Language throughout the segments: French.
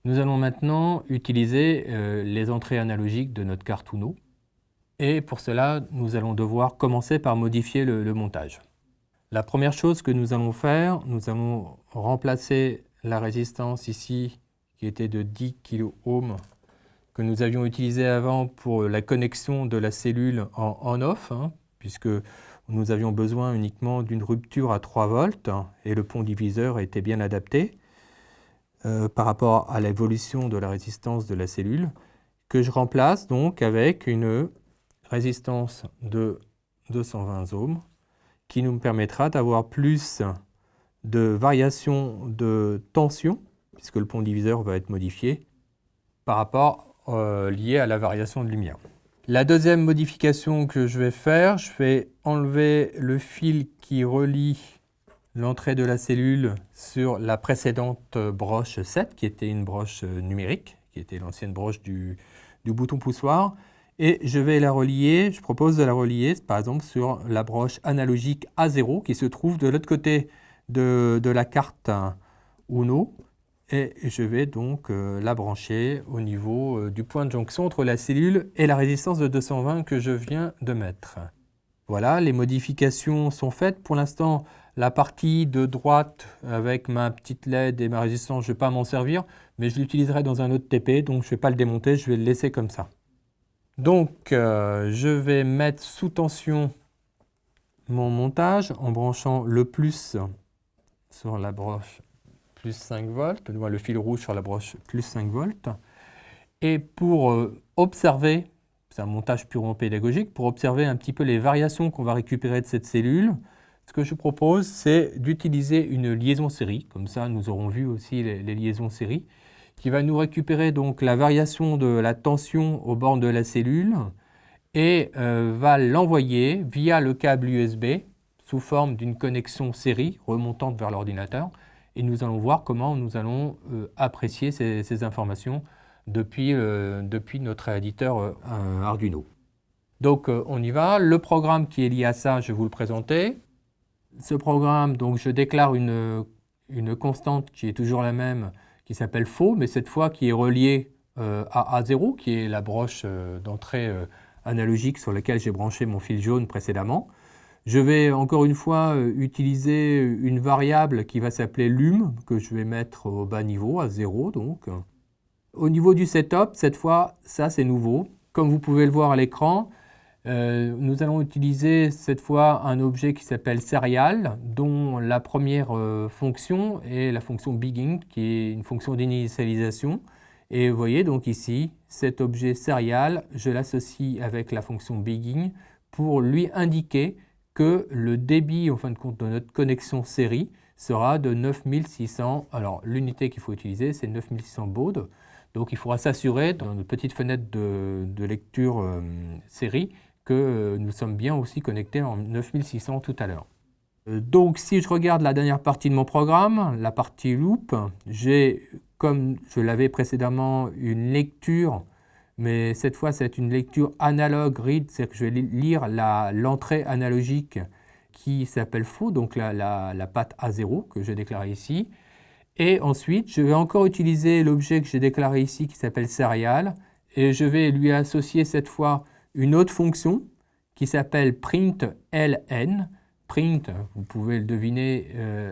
Nous allons maintenant utiliser les entrées analogiques de notre carte Uno. Et pour cela, nous allons devoir commencer par modifier le montage. La première chose que nous allons faire, nous allons remplacer la résistance ici, qui était de 10 kΩ, que nous avions utilisée avant pour la connexion de la cellule en on-off, puisque nous avions besoin uniquement d'une rupture à 3 volts, et le pont diviseur était bien adapté par rapport à l'évolution de la résistance de la cellule, que je remplace donc avec une résistance de 220 ohms, qui nous permettra d'avoir plus de variations de tension, puisque le pont diviseur va être modifié, par rapport lié à la variation de lumière. La deuxième modification que je vais faire, je vais enlever le fil qui relie l'entrée de la cellule sur la précédente broche 7, qui était une broche numérique, qui était l'ancienne broche du bouton poussoir, et je vais la relier, je propose de la relier par exemple sur la broche analogique A0 qui se trouve de l'autre côté de la carte Uno, et je vais donc la brancher au niveau du point de jonction entre la cellule et la résistance de 220 que je viens de mettre. Voilà, les modifications sont faites. Pour l'instant, la partie de droite avec ma petite LED et ma résistance, je ne vais pas m'en servir, mais je l'utiliserai dans un autre TP, donc je ne vais pas le démonter, je vais le laisser comme ça. Donc, je vais mettre sous tension mon montage en branchant le plus sur la broche plus 5 volts, le fil rouge sur la broche plus 5 volts. Et pour observer, c'est un montage purement pédagogique, pour observer un petit peu les variations qu'on va récupérer de cette cellule, ce que je propose, c'est d'utiliser une liaison série. Comme ça, nous aurons vu aussi les liaisons série, qui va nous récupérer donc la variation de la tension au bord de la cellule et va l'envoyer via le câble USB sous forme d'une connexion série remontante vers l'ordinateur. Et nous allons voir comment nous allons apprécier ces informations depuis notre éditeur Arduino. Donc on y va. Le programme qui est lié à ça, je vais vous le présenter. Ce programme, donc je déclare une constante qui est toujours la même, qui s'appelle faux, mais cette fois qui est reliée à A0, qui est la broche d'entrée analogique sur laquelle j'ai branché mon fil jaune précédemment. Je vais encore une fois utiliser une variable qui va s'appeler lum, que je vais mettre au bas niveau, à 0 donc. Au niveau du setup, cette fois, ça c'est nouveau. Comme vous pouvez le voir à l'écran, nous allons utiliser cette fois un objet qui s'appelle serial, dont la première fonction est la fonction begin, qui est une fonction d'initialisation. Et vous voyez donc ici, cet objet serial, je l'associe avec la fonction begin pour lui indiquer que le débit en fin de compte de notre connexion série sera de 9600. Alors l'unité qu'il faut utiliser, c'est 9600 bauds. Donc il faudra s'assurer dans notre petite fenêtre de lecture série que nous sommes bien aussi connectés en 9600 tout à l'heure. Donc si je regarde la dernière partie de mon programme, la partie loop, j'ai, comme je l'avais précédemment, une lecture, mais cette fois c'est une lecture analogue read, c'est-à-dire que je vais lire l'entrée analogique qui s'appelle faux, donc la patte A0 que j'ai déclarée ici. Et ensuite, je vais encore utiliser l'objet que j'ai déclaré ici qui s'appelle serial, et je vais lui associer cette fois une autre fonction qui s'appelle println. Print, vous pouvez le deviner,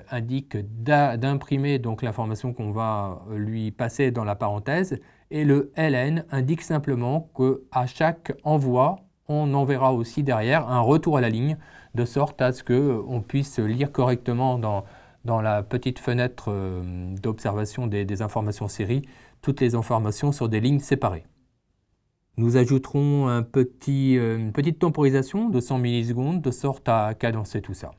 indique d'imprimer donc l'information qu'on va lui passer dans la parenthèse, et le ln indique simplement qu'à chaque envoi, on enverra aussi derrière un retour à la ligne, de sorte à ce qu'on puisse lire correctement dans la petite fenêtre d'observation des informations série, toutes les informations sur des lignes séparées. Nous ajouterons une petite temporisation de 100 millisecondes de sorte à cadencer tout ça.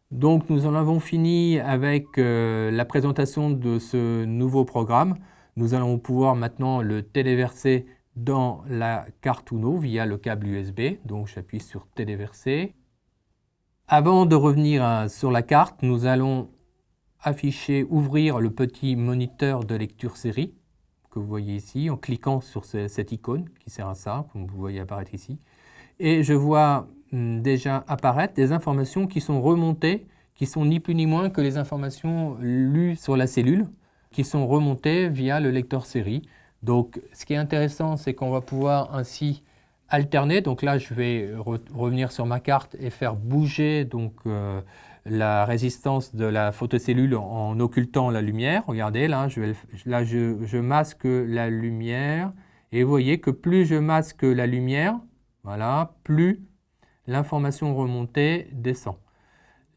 Donc nous en avons fini avec la présentation de ce nouveau programme. Nous allons pouvoir maintenant le téléverser dans la carte Uno via le câble USB. Donc j'appuie sur téléverser. Avant de revenir sur la carte, nous allons ouvrir le petit moniteur de lecture série que vous voyez ici, en cliquant sur cette icône qui sert à ça, comme vous voyez apparaître ici. Et je vois déjà apparaître des informations qui sont remontées, qui sont ni plus ni moins que les informations lues sur la cellule. qui sont remontés via le lecteur série. Donc ce qui est intéressant, c'est qu'on va pouvoir ainsi alterner. Donc là, je vais revenir sur ma carte et faire bouger donc, la résistance de la photocellule en occultant la lumière. Regardez, là, je masque la lumière. Et vous voyez que plus je masque la lumière, voilà, plus l'information remontée descend.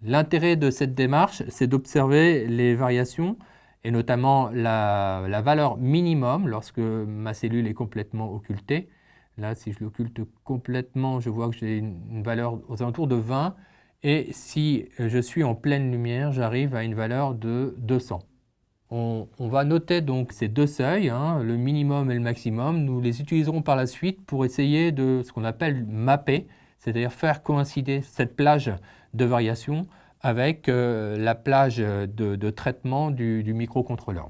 L'intérêt de cette démarche, c'est d'observer les variations et notamment la valeur minimum lorsque ma cellule est complètement occultée. Là, si je l'occulte complètement, je vois que j'ai une valeur aux alentours de 20. Et si je suis en pleine lumière, j'arrive à une valeur de 200. On va noter donc ces deux seuils, hein, le minimum et le maximum. Nous les utiliserons par la suite pour essayer de ce qu'on appelle mapper, c'est-à-dire faire coïncider cette plage de variation avec la plage de traitement du microcontrôleur.